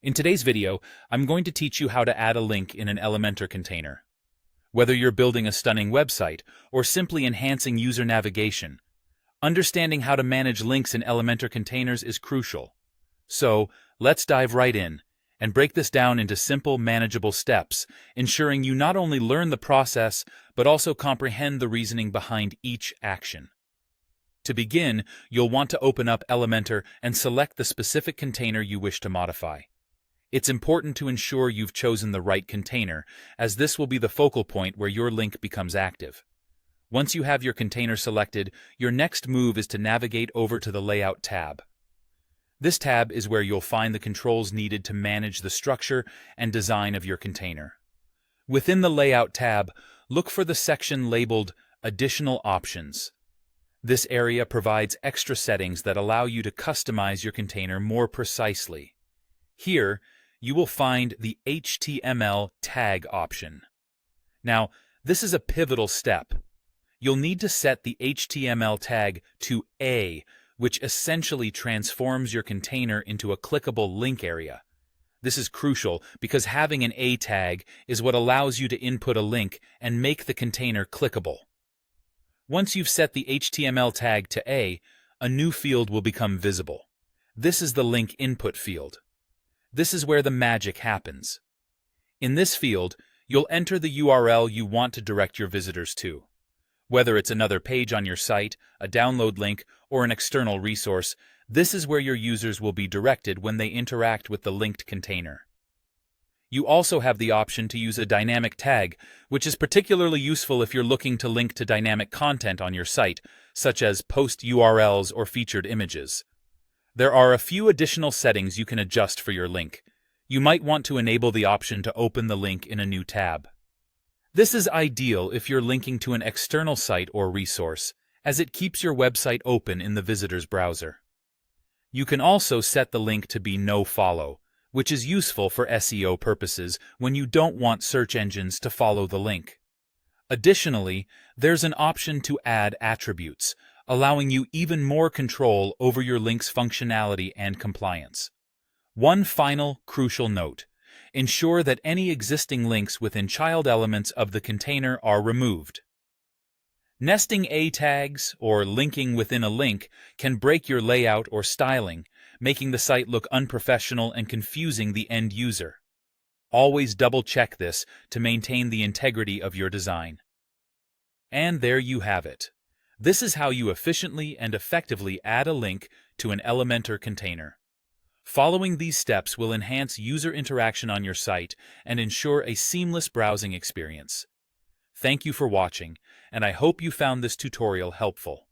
In today's video, I'm going to teach you how to add a link in an Elementor container. Whether you're building a stunning website or simply enhancing user navigation, understanding how to manage links in Elementor containers is crucial. So, let's dive right in and break this down into simple, manageable steps, ensuring you not only learn the process, but also comprehend the reasoning behind each action. To begin, you'll want to open up Elementor and select the specific container you wish to modify. It's important to ensure you've chosen the right container, as this will be the focal point where your link becomes active. Once you have your container selected, your next move is to navigate over to the Layout tab. This tab is where you'll find the controls needed to manage the structure and design of your container. Within the Layout tab, look for the section labeled Additional Options. This area provides extra settings that allow you to customize your container more precisely. Here, you will find the HTML tag option. Now, this is a pivotal step. You'll need to set the HTML tag to A, which essentially transforms your container into a clickable link area. This is crucial because having an A tag is what allows you to input a link and make the container clickable. Once you've set the HTML tag to A, a new field will become visible. This is the link input field. This is where the magic happens. In this field, you'll enter the URL you want to direct your visitors to. Whether it's another page on your site, a download link, or an external resource, this is where your users will be directed when they interact with the linked container. You also have the option to use a dynamic tag, which is particularly useful if you're looking to link to dynamic content on your site, such as post URLs or featured images. There are a few additional settings you can adjust for your link. You might want to enable the option to open the link in a new tab. This is ideal if you're linking to an external site or resource, as it keeps your website open in the visitor's browser. You can also set the link to be no-follow, which is useful for SEO purposes when you don't want search engines to follow the link. Additionally, there's an option to add attributes, allowing you even more control over your link's functionality and compliance. One final crucial note: ensure that any existing links within child elements of the container are removed. Nesting A tags or linking within a link can break your layout or styling, making the site look unprofessional and confusing the end user. Always double-check this to maintain the integrity of your design. And there you have it. This is how you efficiently and effectively add a link to an Elementor container. Following these steps will enhance user interaction on your site and ensure a seamless browsing experience. Thank you for watching, and I hope you found this tutorial helpful.